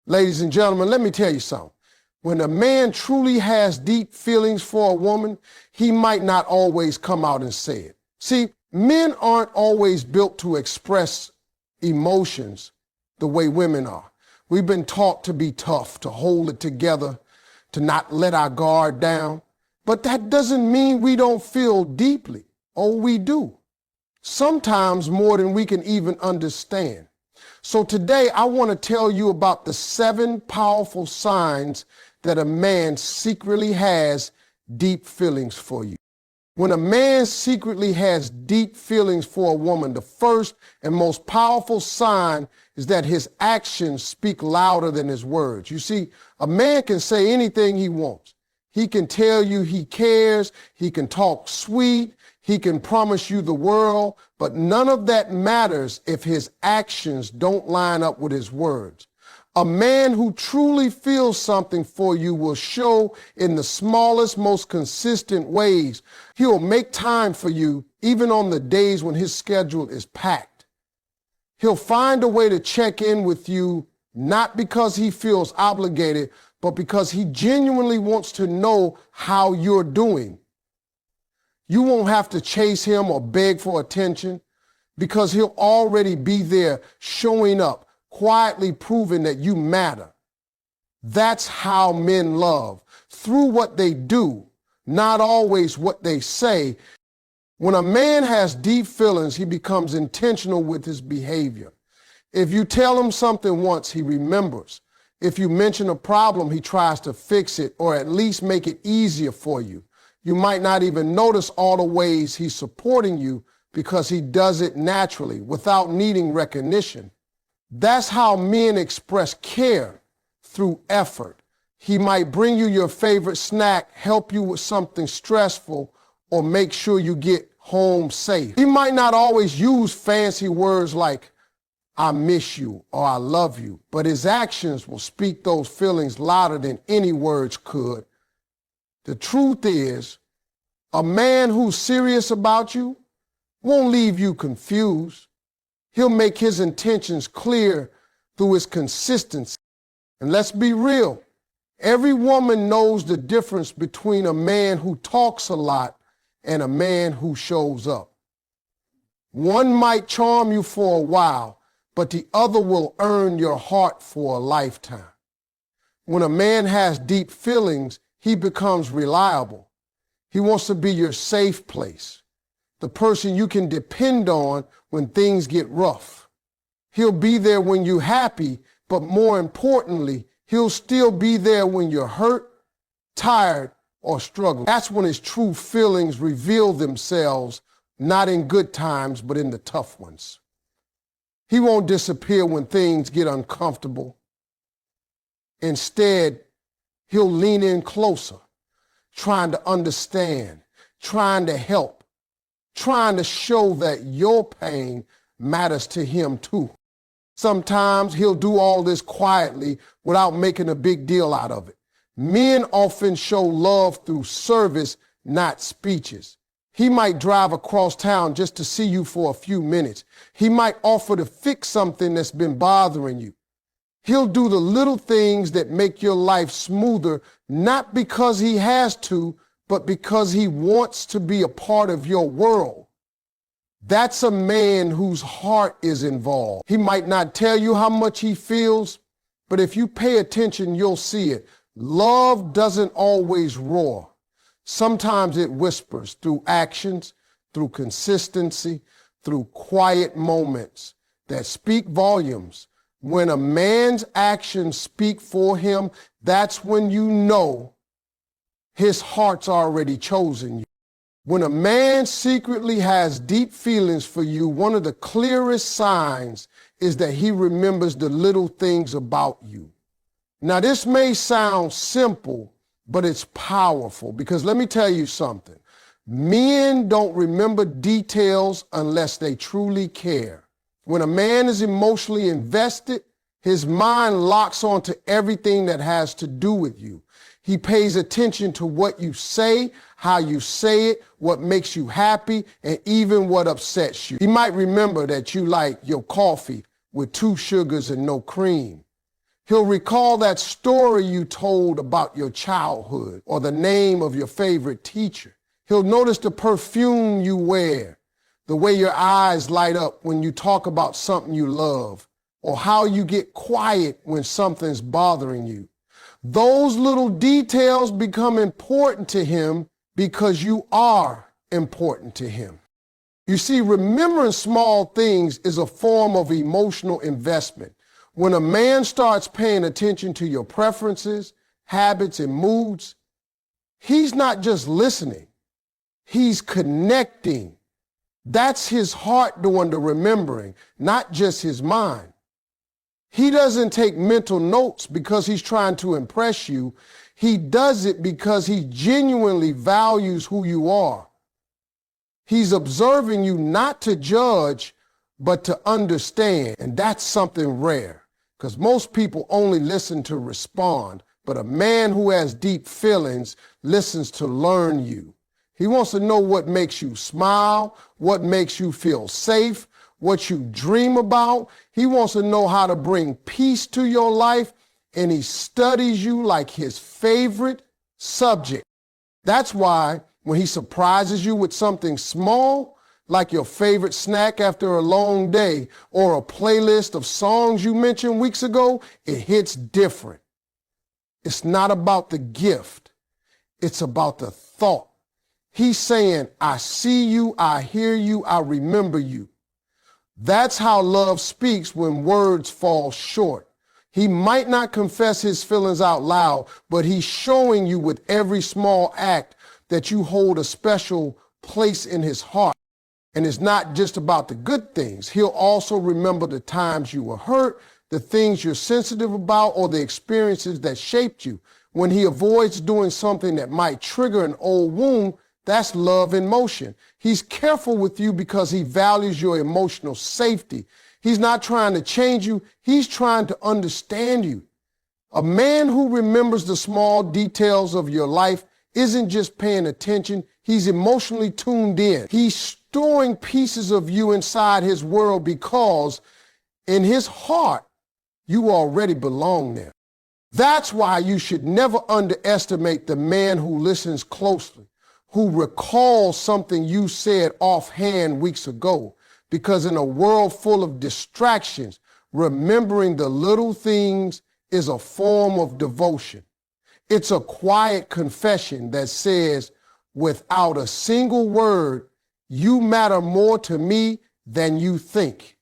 Ladies and gentlemen, let me tell you something. When a man truly has deep feelings for a woman, he might not always come out and say it. See, men aren't always built to express emotions the way women are. We've been taught to be tough, to hold it together, to not let our guard down. But that doesn't mean we don't feel deeply. Oh, we do. Sometimes more than we can even understand. So today I want to tell you about the 7 powerful signs that a man secretly has deep feelings for you. When a man secretly has deep feelings for a woman, the first and most powerful sign is that his actions speak louder than his words. You see, a man can say anything he wants. He can tell you he cares, he can talk sweet, he can promise you the world, but none of that matters if his actions don't line up with his words. A man who truly feels something for you will show in the smallest, most consistent ways. He'll make time for you even on the days when his schedule is packed. He'll find a way to check in with you, not because he feels obligated, but because he genuinely wants to know how you're doing. You won't have to chase him or beg for attention because he'll already be there showing up, quietly proving that you matter. That's how men love, through what they do, not always what they say. When a man has deep feelings, he becomes intentional with his behavior. If you tell him something once, he remembers. If you mention a problem, he tries to fix it or at least make it easier for you. You might not even notice all the ways he's supporting you because he does it naturally without needing recognition. That's how men express care, through effort. He might bring you your favorite snack, help you with something stressful, or make sure you get home safe. He might not always use fancy words like, I miss you or I love you, but his actions will speak those feelings louder than any words could. The truth is, a man who's serious about you won't leave you confused. He'll make his intentions clear through his consistency. And let's be real, every woman knows the difference between a man who talks a lot and a man who shows up. One might charm you for a while, but the other will earn your heart for a lifetime. When a man has deep feelings, he becomes reliable. He wants to be your safe place, the person you can depend on when things get rough. He'll be there when you're happy, but more importantly, he'll still be there when you're hurt, tired, or struggling. That's when his true feelings reveal themselves, not in good times, but in the tough ones. He won't disappear when things get uncomfortable. Instead, he'll lean in closer, trying to understand, trying to help, trying to show that your pain matters to him too. Sometimes he'll do all this quietly without making a big deal out of it. Men often show love through service, not speeches. He might drive across town just to see you for a few minutes. He might offer to fix something that's been bothering you. He'll do the little things that make your life smoother, not because he has to, but because he wants to be a part of your world. That's a man whose heart is involved. He might not tell you how much he feels, but if you pay attention, you'll see it. Love doesn't always roar. Sometimes it whispers through actions, through consistency, through quiet moments that speak volumes. When a man's actions speak for him, that's when you know his heart's already chosen you. When a man secretly has deep feelings for you, one of the clearest signs is that he remembers the little things about you. Now, this may sound simple, but it's powerful because let me tell you something. Men don't remember details unless they truly care. When a man is emotionally invested, his mind locks onto everything that has to do with you. He pays attention to what you say, how you say it, what makes you happy, and even what upsets you. He might remember that you like your coffee with 2 sugars and no cream. He'll recall that story you told about your childhood or the name of your favorite teacher. He'll notice the perfume you wear, the way your eyes light up when you talk about something you love, or how you get quiet when something's bothering you. Those little details become important to him because you are important to him. You see, remembering small things is a form of emotional investment. When a man starts paying attention to your preferences, habits, and moods, he's not just listening, he's connecting. That's his heart doing the remembering, not just his mind. He doesn't take mental notes because he's trying to impress you. He does it because he genuinely values who you are. He's observing you not to judge, but to understand. And that's something rare, because most people only listen to respond. But a man who has deep feelings listens to learn you. He wants to know what makes you smile, what makes you feel safe, what you dream about. He wants to know how to bring peace to your life, and he studies you like his favorite subject. That's why when he surprises you with something small, like your favorite snack after a long day or a playlist of songs you mentioned weeks ago, it hits different. It's not about the gift. It's about the thought. He's saying, I see you, I hear you, I remember you. That's how love speaks when words fall short. He might not confess his feelings out loud, but he's showing you with every small act that you hold a special place in his heart. And it's not just about the good things. He'll also remember the times you were hurt, the things you're sensitive about, or the experiences that shaped you. When he avoids doing something that might trigger an old wound, that's love in motion. He's careful with you because he values your emotional safety. He's not trying to change you. He's trying to understand you. A man who remembers the small details of your life isn't just paying attention. He's emotionally tuned in. He's storing pieces of you inside his world because in his heart, you already belong there. That's why you should never underestimate the man who listens closely, who recalls something you said offhand weeks ago. Because in a world full of distractions, remembering the little things is a form of devotion. It's a quiet confession that says, without a single word, you matter more to me than you think.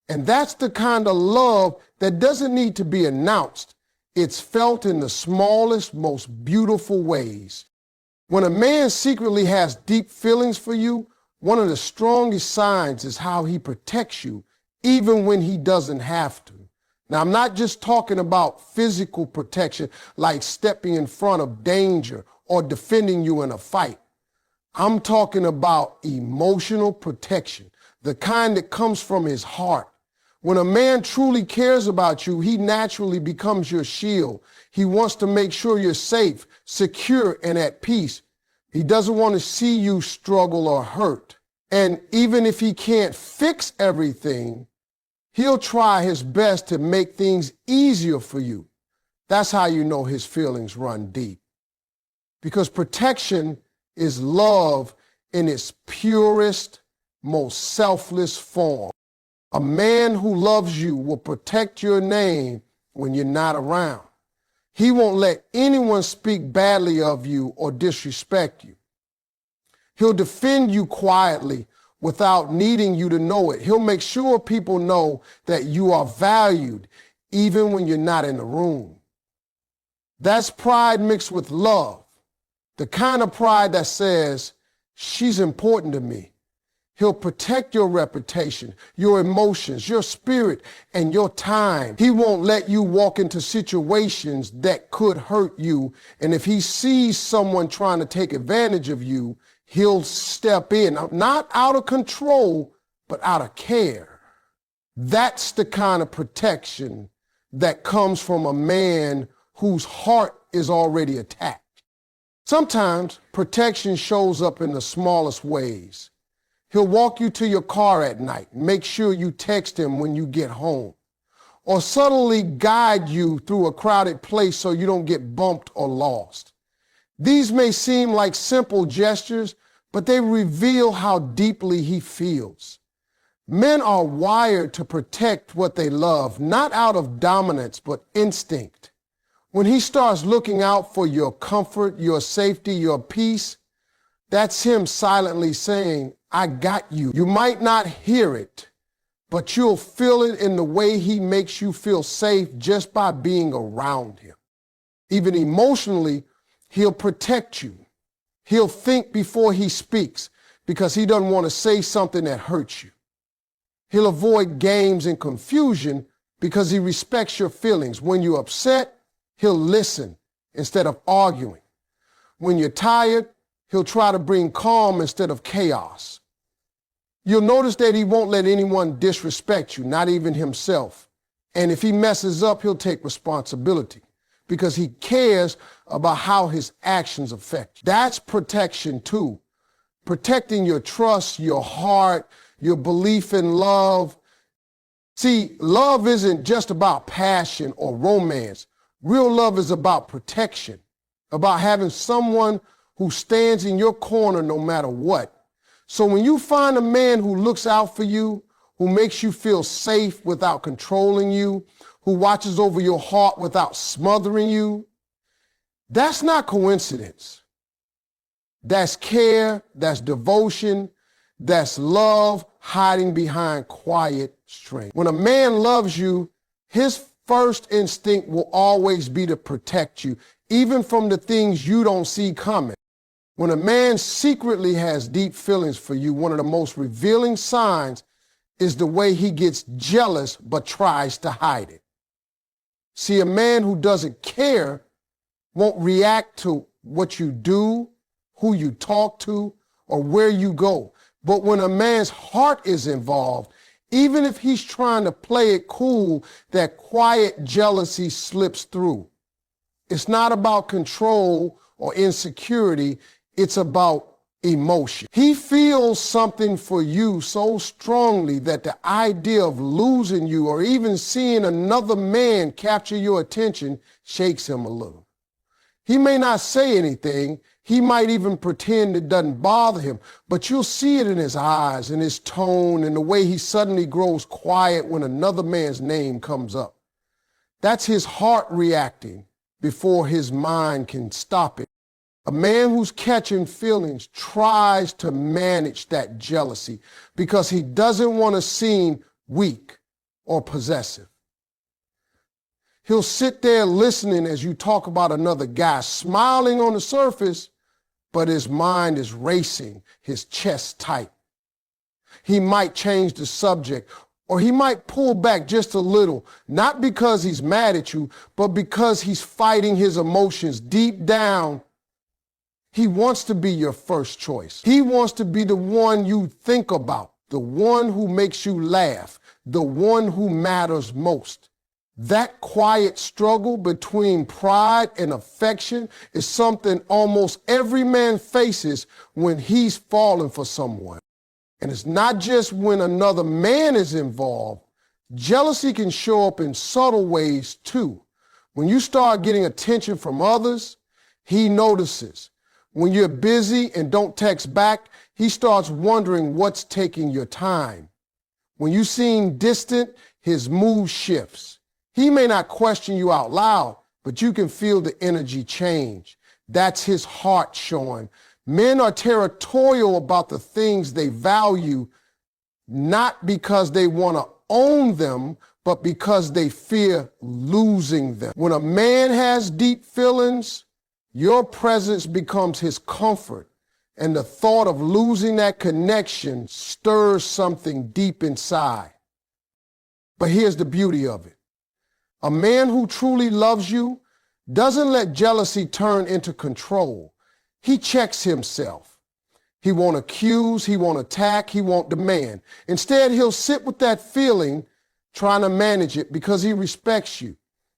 And that's the kind of love that doesn't need to be announced. It's felt in the smallest, most beautiful ways. When a man secretly has deep feelings for you, one of the strongest signs is how he protects you, even when he doesn't have to. Now, I'm not just talking about physical protection, like stepping in front of danger or defending you in a fight. I'm talking about emotional protection, the kind that comes from his heart. When a man truly cares about you, he naturally becomes your shield. He wants to make sure you're safe, secure, and at peace. He doesn't want to see you struggle or hurt. And even if he can't fix everything, he'll try his best to make things easier for you. That's how you know his feelings run deep. Because protection is love in its purest, most selfless form. A man who loves you will protect your name when you're not around. He won't let anyone speak badly of you or disrespect you. He'll defend you quietly without needing you to know it. He'll make sure people know that you are valued even when you're not in the room. That's pride mixed with love, the kind of pride that says, she's important to me. He'll protect your reputation, your emotions, your spirit, and your time. He won't let you walk into situations that could hurt you. And if he sees someone trying to take advantage of you, he'll step in, not out of control, but out of care. That's the kind of protection that comes from a man whose heart is already attacked. Sometimes protection shows up in the smallest ways. He'll walk you to your car at night, make sure you text him when you get home. or subtly guide you through a crowded place so you don't get bumped or lost. These may seem like simple gestures, but they reveal how deeply he feels. Men are wired to protect what they love, not out of dominance, but instinct. When he starts looking out for your comfort, your safety, your peace, that's him silently saying, I got you. You might not hear it, but you'll feel it in the way he makes you feel safe just by being around him. Even emotionally, he'll protect you. He'll think before he speaks because he doesn't want to say something that hurts you. He'll avoid games and confusion because he respects your feelings. When you're upset, he'll listen instead of arguing. When you're tired, he'll try to bring calm instead of chaos. You'll notice that he won't let anyone disrespect you, not even himself. And if he messes up, he'll take responsibility because he cares about how his actions affect you. That's protection too. Protecting your trust, your heart, your belief in love. See, love isn't just about passion or romance. Real love is about protection, about having someone who stands in your corner no matter what. So when you find a man who looks out for you, who makes you feel safe without controlling you, who watches over your heart without smothering you, that's not coincidence. That's care, that's devotion, that's love hiding behind quiet strength. When a man loves you, his first instinct will always be to protect you, even from the things you don't see coming. When a man secretly has deep feelings for you, one of the most revealing signs is the way he gets jealous but tries to hide it. See, a man who doesn't care won't react to what you do, who you talk to, or where you go. But when a man's heart is involved, even if he's trying to play it cool, that quiet jealousy slips through. It's not about control or insecurity. It's about emotion. He feels something for you so strongly that the idea of losing you or even seeing another man capture your attention shakes him a little. He may not say anything. He might even pretend it doesn't bother him, but you'll see it in his eyes, in his tone, in the way he suddenly grows quiet when another man's name comes up. That's his heart reacting before his mind can stop it. A man who's catching feelings tries to manage that jealousy because he doesn't want to seem weak or possessive. He'll sit there listening as you talk about another guy, smiling on the surface, but his mind is racing, his chest tight. He might change the subject, or he might pull back just a little, not because he's mad at you, but because he's fighting his emotions deep down. He wants to be your first choice. He wants to be the one you think about, the one who makes you laugh, the one who matters most. That quiet struggle between pride and affection is something almost every man faces when he's falling for someone. And it's not just when another man is involved. Jealousy can show up in subtle ways too. When you start getting attention from others, he notices. When you're busy and don't text back, he starts wondering what's taking your time. When you seem distant, his mood shifts. He may not question you out loud, but you can feel the energy change. That's his heart showing. Men are territorial about the things they value, not because they want to own them, but because they fear losing them. When a man has deep feelings, your presence becomes his comfort, and the thought of losing that connection stirs something deep inside. But here's the beauty of it. A man who truly loves you doesn't let jealousy turn into control. He checks himself. He won't accuse, he won't attack, he won't demand. Instead, he'll sit with that feeling, trying to manage it because he respects you.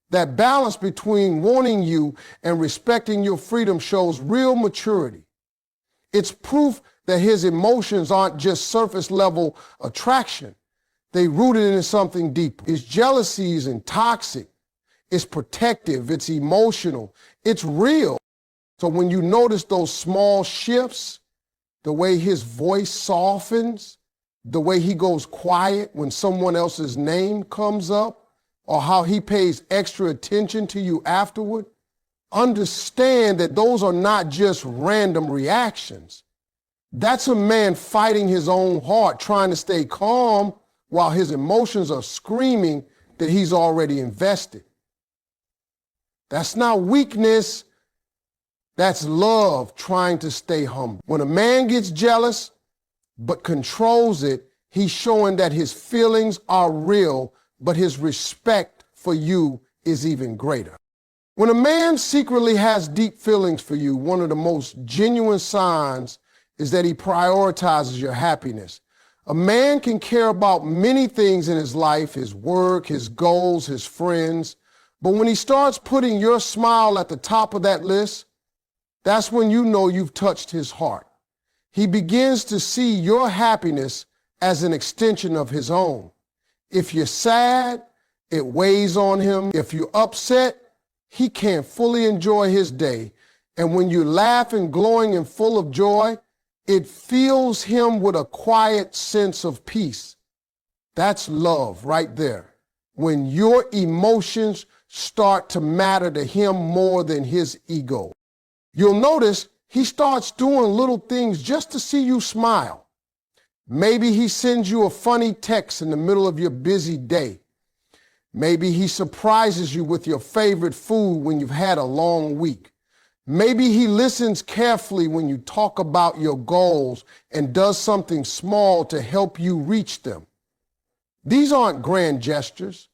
That balance between wanting you and respecting your freedom shows real maturity. It's proof that his emotions aren't just surface level attraction. They rooted in something deeper. His jealousy isn't toxic. It's protective. It's emotional. It's real. So when you notice those small shifts, the way his voice softens, the way he goes quiet when someone else's name comes up, or how he pays extra attention to you afterward, understand that those are not just random reactions. That's a man fighting his own heart, trying to stay calm while his emotions are screaming that he's already invested. That's not weakness. That's love trying to stay humble. When a man gets jealous but controls it, he's showing that his feelings are real, but his respect for you is even greater. When a man secretly has deep feelings for you, one of the most genuine signs is that he prioritizes your happiness. A man can care about many things in his life, his work, his goals, his friends, but when he starts putting your smile at the top of that list, that's when you know you've touched his heart. He begins to see your happiness as an extension of his own. If you're sad, it weighs on him. If you're upset, he can't fully enjoy his day. And when you're laughing, glowing, and full of joy, it fills him with a quiet sense of peace. That's love right there. When your emotions start to matter to him more than his ego. You'll notice he starts doing little things just to see you smile. Maybe he sends you a funny text in the middle of your busy day. Maybe he surprises you with your favorite food when you've had a long week. Maybe he listens carefully when you talk about your goals and does something small to help you reach them. These aren't grand gestures.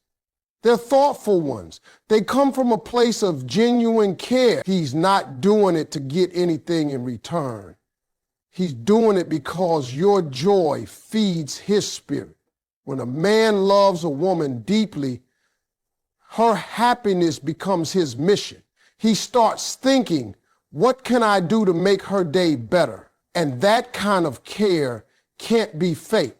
They're thoughtful ones. They come from a place of genuine care. He's not doing it to get anything in return. He's doing it because your joy feeds his spirit. When a man loves a woman deeply, her happiness becomes his mission. He starts thinking, what can I do to make her day better? And that kind of care can't be fake.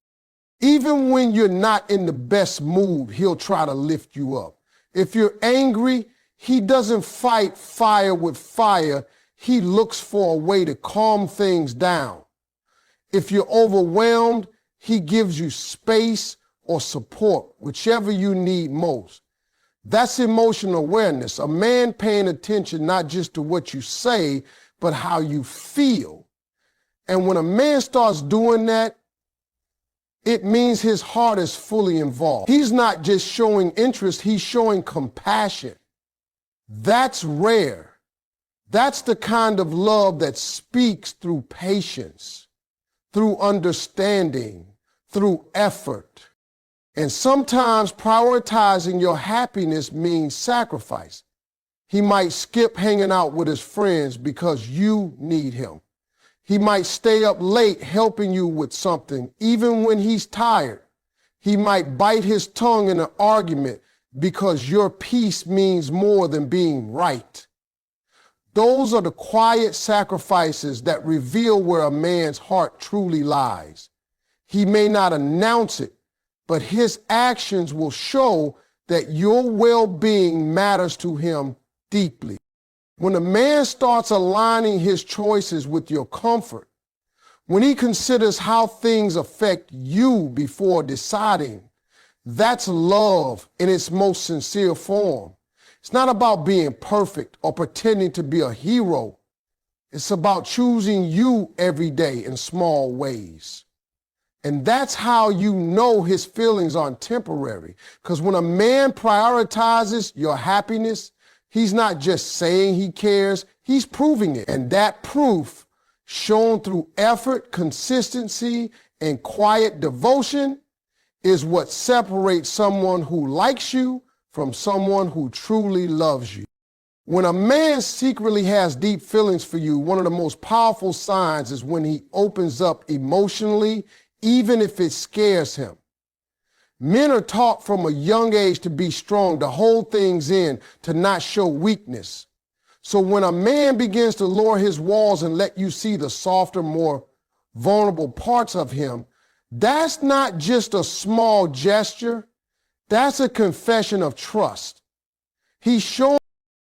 Even when you're not in the best mood, he'll try to lift you up. If you're angry, he doesn't fight fire with fire. He looks for a way to calm things down. If you're overwhelmed, he gives you space or support, whichever you need most. That's emotional awareness, a man paying attention not just to what you say, but how you feel. And when a man starts doing that, it means his heart is fully involved. He's not just showing interest, he's showing compassion. That's rare. That's the kind of love that speaks through patience, through understanding, through effort. And sometimes prioritizing your happiness means sacrifice. He might skip hanging out with his friends because you need him. He might stay up late helping you with something, even when he's tired. He might bite his tongue in an argument because your peace means more than being right. Those are the quiet sacrifices that reveal where a man's heart truly lies. He may not announce it, but his actions will show that your well-being matters to him deeply. When a man starts aligning his choices with your comfort, when he considers how things affect you before deciding, that's love in its most sincere form. It's not about being perfect or pretending to be a hero. It's about choosing you every day in small ways. And that's how you know his feelings aren't temporary. Because when a man prioritizes your happiness, he's not just saying he cares, he's proving it. And that proof, shown through effort, consistency, and quiet devotion, is what separates someone who likes you from someone who truly loves you. When a man secretly has deep feelings for you, one of the most powerful signs is when he opens up emotionally, even if it scares him. Men are taught from a young age to be strong, to hold things in, to not show weakness. So when a man begins to lower his walls and let you see the softer, more vulnerable parts of him, That's not just a small gesture. That's a confession of trust. He's showing